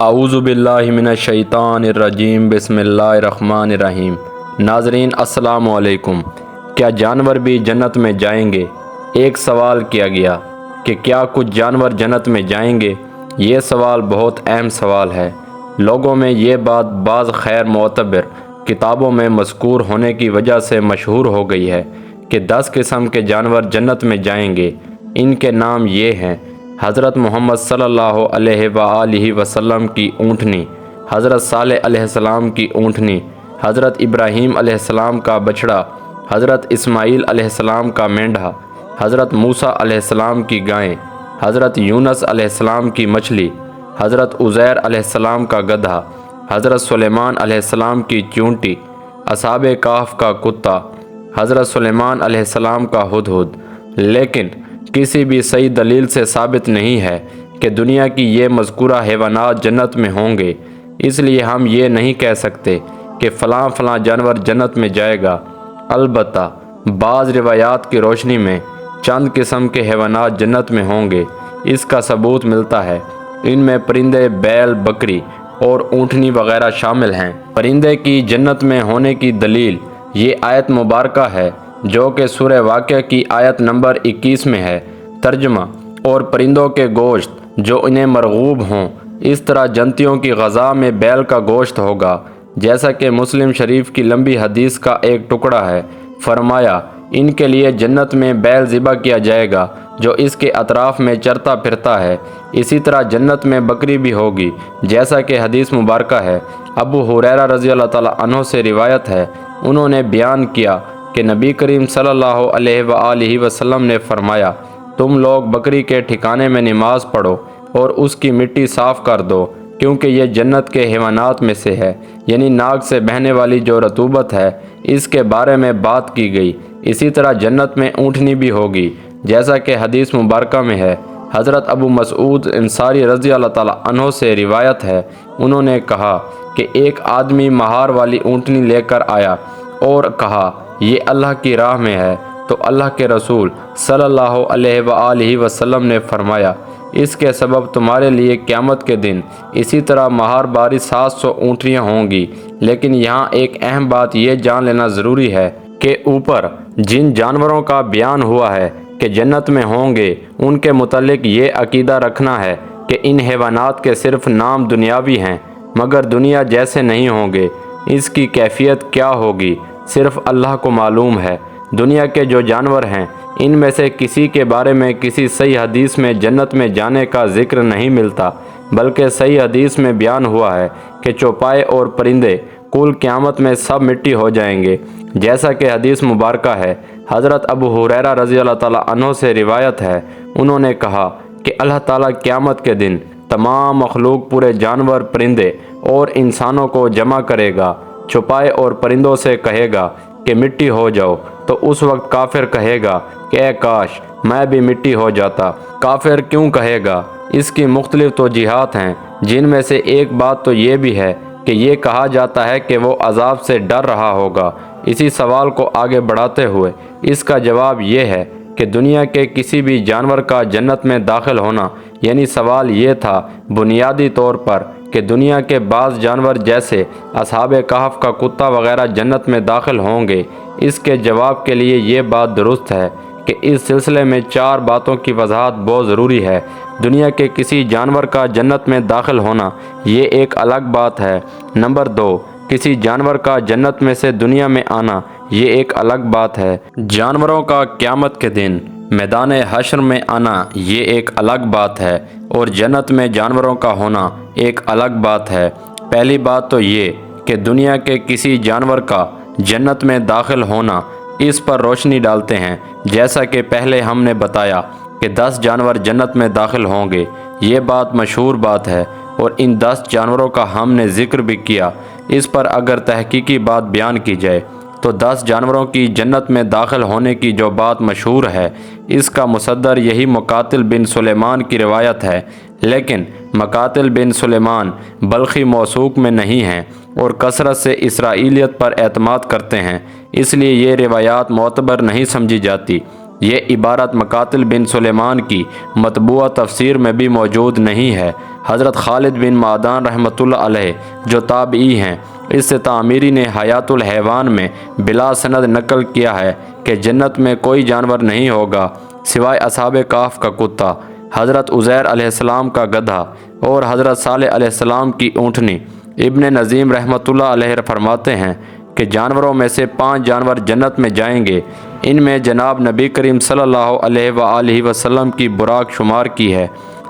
اعوذ باللہ من الشیطان الرجیم بسم اللہ الرحمن الرحیم۔ ناظرین السلام علیکم۔ کیا جانور بھی جنت میں جائیں گے؟ ایک سوال کیا گیا کہ کیا کچھ جانور جنت میں جائیں گے؟ یہ سوال بہت اہم سوال ہے۔ لوگوں میں یہ بات بعض غیر معتبر کتابوں میں مذکور ہونے کی وجہ سے مشہور ہو گئی ہے کہ 10 قسم کے جانور جنت میں جائیں گے۔ ان کے نام یہ ہیں: حضرت محمد صلی اللہ علیہ وآلہ وسلم کی اونٹنی، حضرت صالح علیہ السلام کی اونٹنی، حضرت ابراہیم علیہ السلام کا بچڑا، حضرت اسماعیل علیہ السلام کا مینڈھا، حضرت موسیٰ علیہ السلام کی گائیں، حضرت یونس علیہ السلام کی مچھلی، حضرت عزیر علیہ السلام کا گدھا، حضرت سلیمان علیہ السلام کی چونٹی، اصحاب کہف کا کتا، حضرت سلیمان علیہ السلام کا ہدہد۔ لیکن کسی بھی صحیح دلیل سے ثابت نہیں ہے کہ دنیا کی یہ مذکورہ حیوانات جنت میں ہوں گے، اس لیے ہم یہ نہیں کہہ سکتے کہ فلاں فلاں جانور جنت میں جائے گا۔ البتہ بعض روایات کی روشنی میں چند قسم کے حیوانات جنت میں ہوں گے، اس کا ثبوت ملتا ہے۔ ان میں پرندے، بیل، بکری اور اونٹنی وغیرہ شامل ہیں۔ پرندے کی جنت میں ہونے کی دلیل یہ آیت مبارکہ ہے جو کہ سورہ واقعہ کی آیت نمبر 21 میں ہے۔ ترجمہ: اور پرندوں کے گوشت جو انہیں مرغوب ہوں، اس طرح جنتیوں کی غذا میں بیل کا گوشت ہوگا، جیسا کہ مسلم شریف کی لمبی حدیث کا ایک ٹکڑا ہے۔ فرمایا، ان کے لیے جنت میں بیل ذبح کیا جائے گا جو اس کے اطراف میں چرتا پھرتا ہے۔ اسی طرح جنت میں بکری بھی ہوگی، جیسا کہ حدیث مبارکہ ہے۔ ابو ہریرہ رضی اللہ تعالیٰ عنہ سے روایت ہے، انہوں نے بیان کیا کہ نبی کریم صلی اللہ علیہ وآلہ وسلم نے فرمایا، تم لوگ بکری کے ٹھکانے میں نماز پڑھو اور اس کی مٹی صاف کر دو، کیونکہ یہ جنت کے حیوانات میں سے ہے، یعنی ناک سے بہنے والی جو رطوبت ہے اس کے بارے میں بات کی گئی۔ اسی طرح جنت میں اونٹنی بھی ہوگی، جیسا کہ حدیث مبارکہ میں ہے۔ حضرت ابو مسعود انصاری رضی اللہ تعالیٰ عنہ سے روایت ہے، انہوں نے کہا کہ ایک آدمی مہار والی اونٹنی لے کر آیا اور کہا، یہ اللہ کی راہ میں ہے، تو اللہ کے رسول صلی اللہ علیہ وآلہ وسلم نے فرمایا، اس کے سبب تمہارے لیے قیامت کے دن اسی طرح مہار باری 700 اونٹنیاں ہوں گی۔ لیکن یہاں ایک اہم بات یہ جان لینا ضروری ہے کہ اوپر جن جانوروں کا بیان ہوا ہے کہ جنت میں ہوں گے، ان کے متعلق یہ عقیدہ رکھنا ہے کہ ان حیوانات کے صرف نام دنیاوی ہیں، مگر دنیا جیسے نہیں ہوں گے۔ اس کی کیفیت کیا ہوگی صرف اللہ کو معلوم ہے۔ دنیا کے جو جانور ہیں، ان میں سے کسی کے بارے میں کسی صحیح حدیث میں جنت میں جانے کا ذکر نہیں ملتا، بلکہ صحیح حدیث میں بیان ہوا ہے کہ چوپائے اور پرندے کل قیامت میں سب مٹی ہو جائیں گے، جیسا کہ حدیث مبارکہ ہے۔ حضرت ابو ہریرہ رضی اللہ تعالیٰ عنہ سے روایت ہے، انہوں نے کہا کہ اللہ تعالیٰ قیامت کے دن تمام مخلوق، پورے جانور، پرندے اور انسانوں کو جمع کرے گا، چوپائے اور پرندوں سے کہے گا کہ مٹی ہو جاؤ، تو اس وقت کافر کہے گا کہ اے کاش میں بھی مٹی ہو جاتا۔ کافر کیوں کہے گا؟ اس کی مختلف توجیہات ہیں، جن میں سے ایک بات تو یہ بھی ہے کہ یہ کہا جاتا ہے کہ وہ عذاب سے ڈر رہا ہوگا۔ اسی سوال کو آگے بڑھاتے ہوئے اس کا جواب یہ ہے کہ دنیا کے کسی بھی جانور کا جنت میں داخل ہونا، یعنی سوال یہ تھا بنیادی طور پر کہ دنیا کے بعض جانور جیسے اصحاب کہف کا کتا وغیرہ جنت میں داخل ہوں گے۔ اس کے جواب کے لیے یہ بات درست ہے کہ اس سلسلے میں 4 باتوں کی وضاحت بہت ضروری ہے۔ دنیا کے کسی جانور کا جنت میں داخل ہونا یہ ایک الگ بات ہے۔ نمبر 2، کسی جانور کا جنت میں سے دنیا میں آنا یہ ایک الگ بات ہے۔ جانوروں کا قیامت کے دن میدان حشر میں آنا یہ ایک الگ بات ہے، اور جنت میں جانوروں کا ہونا ایک الگ بات ہے۔ پہلی بات تو یہ کہ دنیا کے کسی جانور کا جنت میں داخل ہونا، اس پر روشنی ڈالتے ہیں، جیسا کہ پہلے ہم نے بتایا کہ 10 جانور جنت میں داخل ہوں گے۔ یہ بات مشہور بات ہے، اور ان 10 جانوروں کا ہم نے ذکر بھی کیا۔ اس پر اگر تحقیقی بات بیان کی جائے تو 10 جانوروں کی جنت میں داخل ہونے کی جو بات مشہور ہے، اس کا مصدر یہی مقاتل بن سلیمان کی روایت ہے۔ لیکن مقاتل بن سلیمان بلخی موثوق میں نہیں ہیں اور کثرت سے اسرائیلیت پر اعتماد کرتے ہیں، اس لیے یہ روایات معتبر نہیں سمجھی جاتی۔ یہ عبارت مقاتل بن سلیمان کی مطبوعہ تفسیر میں بھی موجود نہیں ہے۔ حضرت خالد بن معدان رحمۃ اللہ علیہ جو تابعی ہیں، اس سے تعمیری نے حیات الحیوان میں بلا سند نقل کیا ہے کہ جنت میں کوئی جانور نہیں ہوگا سوائے اصحاب کہف کا کتا، حضرت عزیر علیہ السلام کا گدھا اور حضرت صالح علیہ السلام کی اونٹنی۔ ابن نظیم رحمۃ اللہ علیہ فرماتے ہیں کہ جانوروں میں سے 5 جانور جنت میں جائیں گے، ان میں جناب نبی کریم صلی اللہ علیہ وآلہ وسلم کی براق شمار کی ہے،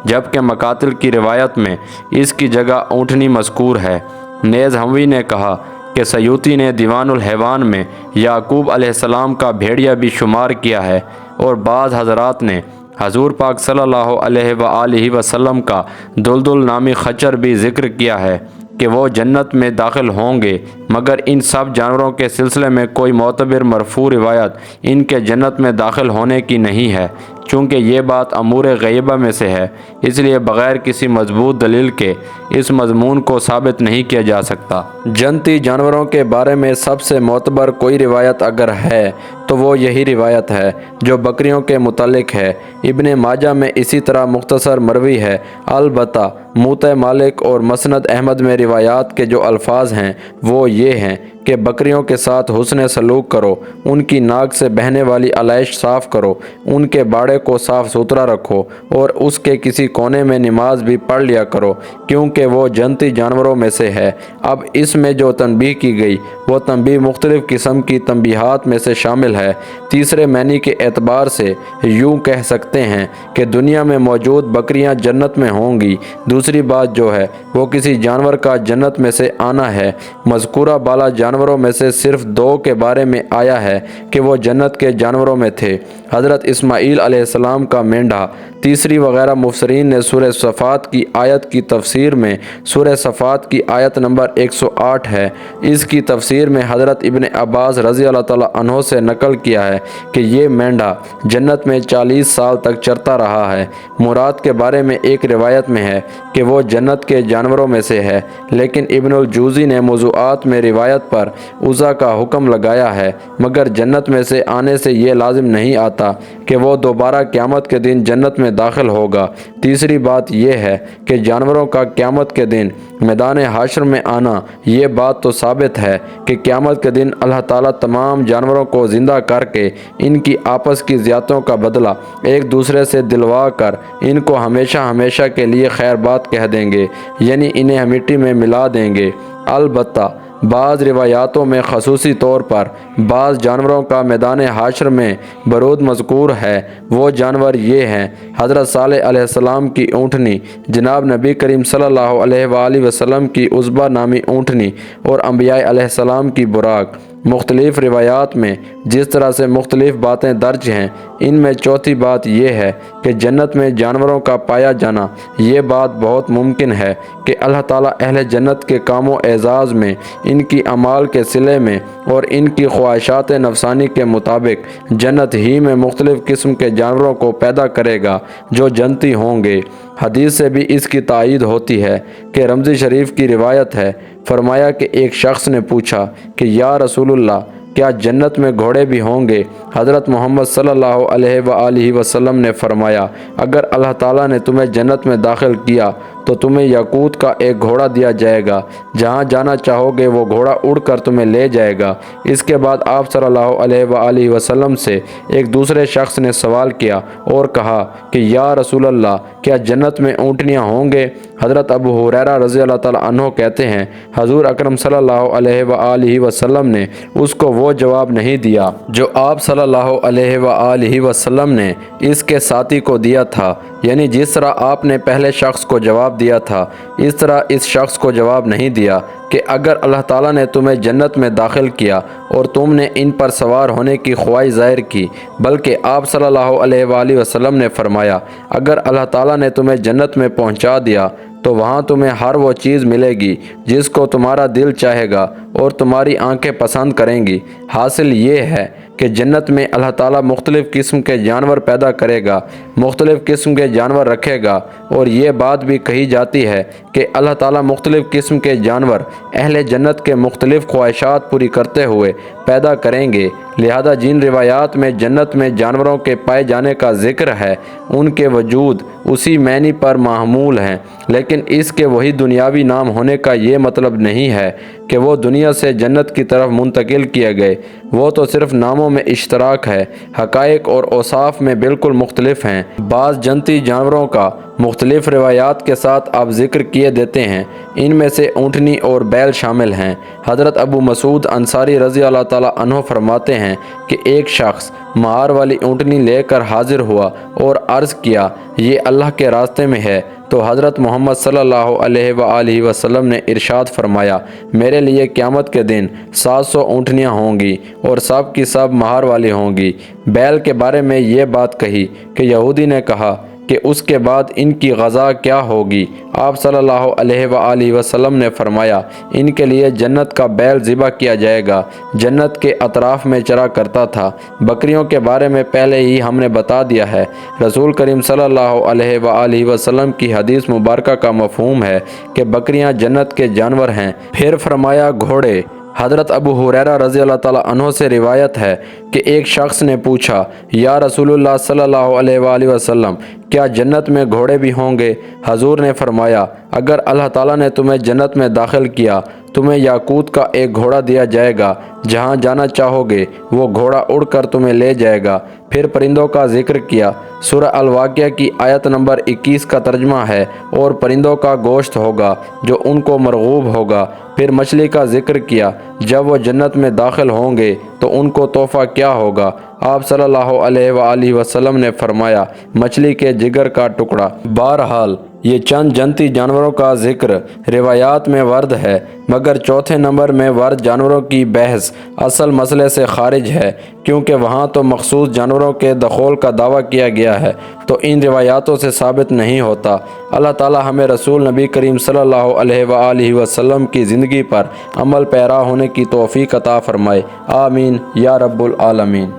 جبکہ مقاتل کی روایت میں اس کی جگہ اونٹنی مذکور ہے۔ نیز حموی نے کہا کہ سیوطی نے دیوان الحیوان میں یعقوب علیہ السلام کا بھیڑیا بھی شمار کیا ہے، اور بعض حضرات نے حضور پاک صلی اللہ علیہ وآلہ وسلم کا دلدل نامی خچر بھی ذکر کیا ہے کہ وہ جنت میں داخل ہوں گے، مگر ان سب جانوروں کے سلسلے میں کوئی معتبر مرفوع روایت ان کے جنت میں داخل ہونے کی نہیں ہے، چونکہ یہ بات امور غیبہ میں سے ہے، اس لیے بغیر کسی مضبوط دلیل کے اس مضمون کو ثابت نہیں کیا جا سکتا۔ جنتی جانوروں کے بارے میں سب سے معتبر کوئی روایت اگر ہے تو وہ یہی روایت ہے جو بکریوں کے متعلق ہے۔ ابن ماجہ میں اسی طرح مختصر مروی ہے، البتہ موطئ مالک اور مسند احمد میں روایات کے جو الفاظ ہیں وہ یہ ہیں کہ بکریوں کے ساتھ حسن سلوک کرو، ان کی ناک سے بہنے والی علائش صاف کرو، ان کے باڑے کو صاف ستھرا رکھو اور اس کے کسی کونے میں نماز بھی پڑھ لیا کرو، کیونکہ وہ جنتی جانوروں میں سے ہے۔ اب اس میں جو تنبیہ کی گئی وہ تنبیہ مختلف قسم کی تنبیہات میں سے شامل ہے۔ تیسرے معنی کے اعتبار سے یوں کہہ سکتے ہیں کہ دنیا میں موجود بکریاں جنت میں ہوں گی۔ دوسری بات جو ہے وہ کسی جانور کا جنت میں سے آنا ہے۔ مذکورہ بالا جانوروں میں سے صرف 2 کے بارے میں آیا ہے کہ وہ جنت کے جانوروں میں تھے، حضرت اسماعیل علیہ السلام کا مینڈھا۔ تیسری وغیرہ مفسرین نے سورہ صفات کی آیت کی تفسیر میں سورہ صفات کی آیت نمبر 108 ہے، اس کی تفسیر میں حضرت ابن عباس رضی اللہ تعالیٰ عنہ سے نقل کیا ہے کہ یہ مینڈھا جنت میں 40 سال تک چرتا رہا ہے۔ مراد کے بارے میں ایک روایت میں ہے کہ وہ جنت کے جانوروں میں سے ہے، لیکن ابن الجوزی نے موضوعات میں روایت پر عزا کا حکم لگایا ہے، مگر جنت میں سے آنے سے یہ لازم نہیں آتا کہ وہ دوبارہ قیامت کے دن جنت میں داخل ہوگا۔ تیسری بات یہ ہے کہ جانوروں کا قیامت کے دن میدان حشر میں آنا، یہ بات تو ثابت ہے کہ قیامت کے دن اللہ تعالیٰ تمام جانوروں کو زندہ کر کے ان کی آپس کی زیادتیوں کا بدلہ ایک دوسرے سے دلوا کر ان کو ہمیشہ ہمیشہ کے لیے خیر بات کہہ دیں گے، یعنی انہیں مٹی میں ملا دیں گے۔ البتہ بعض روایاتوں میں خصوصی طور پر بعض جانوروں کا میدان حشر میں برود مذکور ہے۔ وہ جانور یہ ہیں: حضرت صالح علیہ السلام کی اونٹنی، جناب نبی کریم صلی اللہ علیہ وآلہ وسلم کی عزبہ نامی اونٹنی اور انبیاء علیہ السلام کی براق۔ مختلف روایات میں جس طرح سے مختلف باتیں درج ہیں، ان میں چوتھی بات یہ ہے کہ جنت میں جانوروں کا پایا جانا، یہ بات بہت ممکن ہے کہ اللہ تعالیٰ اہل جنت کے کام و اعزاز میں، ان کی اعمال کے صلے میں اور ان کی خواہشات نفسانی کے مطابق جنت ہی میں مختلف قسم کے جانوروں کو پیدا کرے گا جو جنتی ہوں گے۔ حدیث سے بھی اس کی تائید ہوتی ہے کہ رمضی شریف کی روایت ہے، فرمایا کہ ایک شخص نے پوچھا کہ یا رسول اللہ، کیا جنت میں گھوڑے بھی ہوں گے؟ حضرت محمد صلی اللہ علیہ وآلہ وسلم نے فرمایا، اگر اللہ تعالیٰ نے تمہیں جنت میں داخل کیا تو تمہیں یاقوت کا ایک گھوڑا دیا جائے گا، جہاں جانا چاہو گے وہ گھوڑا اڑ کر تمہیں لے جائے گا۔ اس کے بعد آپ صلی اللہ علیہ وآلہ وسلم سے ایک دوسرے شخص نے سوال کیا اور کہا کہ یا رسول اللہ، کیا جنت میں اونٹنیاں ہوں گے؟ حضرت ابو ہریرہ رضی اللہ تعالیٰ عنہ کہتے ہیں، حضور اکرم صلی اللہ علیہ وآلہ وسلم نے اس کو وہ جواب نہیں دیا جو آپ صلی اللہ علیہ وآلہ وسلم نے اس کے ساتھی کو دیا تھا، یعنی جس طرح آپ نے پہلے شخص کو جواب دیا تھا اس طرح اس شخص کو جواب نہیں دیا کہ اگر اللہ تعالیٰ نے تمہیں جنت میں داخل کیا اور تم نے ان پر سوار ہونے کی خواہش ظاہر کی، بلکہ آپ صلی اللہ علیہ وآلہ وسلم نے فرمایا، اگر اللہ تعالیٰ نے تمہیں جنت میں پہنچا دیا تو وہاں تمہیں ہر وہ چیز ملے گی جس کو تمہارا دل چاہے گا اور تمہاری آنکھیں پسند کریں گی۔ حاصل یہ ہے کہ جنت میں اللہ تعالیٰ مختلف قسم کے جانور پیدا کرے گا، مختلف قسم کے جانور رکھے گا، اور یہ بات بھی کہی جاتی ہے کہ اللہ تعالیٰ مختلف قسم کے جانور اہل جنت کے مختلف خواہشات پوری کرتے ہوئے پیدا کریں گے۔ لہذا جن روایات میں جنت میں جانوروں کے پائے جانے کا ذکر ہے ان کے وجود اسی معنی پر محمول ہیں، لیکن اس کے وہی دنیاوی نام ہونے کا یہ مطلب نہیں ہے کہ وہ دنیا سے جنت کی طرف منتقل کیے گئے۔ وہ تو صرف ناموں میں اشتراک ہے، حقائق اور اوصاف میں بالکل مختلف ہیں۔ بعض جنتی جانوروں کا مختلف روایات کے ساتھ آپ ذکر کیے دیتے ہیں، ان میں سے اونٹنی اور بیل شامل ہیں۔ حضرت ابو مسعود انصاری رضی اللہ تعالیٰ عنہ فرماتے ہیں کہ ایک شخص مہار والی اونٹنی لے کر حاضر ہوا اور عرض کیا، یہ اللہ کے راستے میں ہے۔ تو حضرت محمد صلی اللہ علیہ وآلہ وسلم نے ارشاد فرمایا، میرے لیے قیامت کے دن 700 اونٹنیاں ہوں گی اور سب کی سب مہار والی ہوں گی۔ بیل کے بارے میں یہ بات کہی کہ یہودی نے کہا کہ اس کے بعد ان کی غذا کیا ہوگی؟ آپ صلی اللہ علیہ وآلہ وسلم نے فرمایا، ان کے لیے جنت کا بیل ذبح کیا جائے گا، جنت کے اطراف میں چرا کرتا تھا۔ بکریوں کے بارے میں پہلے ہی ہم نے بتا دیا ہے۔ رسول کریم صلی اللہ علیہ وآلہ وسلم کی حدیث مبارکہ کا مفہوم ہے کہ بکریاں جنت کے جانور ہیں۔ پھر فرمایا گھوڑے۔ حضرت ابو ہریرہ رضی اللہ تعالیٰ عنہ سے روایت ہے کہ ایک شخص نے پوچھا، یا رسول اللہ صلی اللہ علیہ وآلہ وسلم، کیا جنت میں گھوڑے بھی ہوں گے؟ حضور نے فرمایا، اگر اللہ تعالیٰ نے تمہیں جنت میں داخل کیا، تمہیں یاقوت کا ایک گھوڑا دیا جائے گا، جہاں جانا چاہو گے وہ گھوڑا اڑ کر تمہیں لے جائے گا۔ پھر پرندوں کا ذکر کیا۔ سورہ الواقعہ کی آیت نمبر 21 کا ترجمہ ہے، اور پرندوں کا گوشت ہوگا جو ان کو مرغوب ہوگا۔ پھر مچھلی کا ذکر کیا، جب وہ جنت میں داخل ہوں گے تو ان کو تحفہ کیا ہوگا؟ آپ صلی اللہ علیہ وآلہ وسلم نے فرمایا، مچھلی کے جگر کا ٹکڑا۔ بہرحال یہ چند جنتی جانوروں کا ذکر روایات میں ورد ہے، مگر چوتھے نمبر میں ورد جانوروں کی بحث اصل مسئلے سے خارج ہے، کیونکہ وہاں تو مخصوص جانوروں کے دخول کا دعویٰ کیا گیا ہے، تو ان روایاتوں سے ثابت نہیں ہوتا۔ اللہ تعالی ہمیں رسول نبی کریم صلی اللہ علیہ وآلہ وسلم کی زندگی پر عمل پیرا ہونے کی توفیق عطا فرمائے، آمین یا رب العالمین۔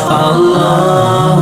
اللہ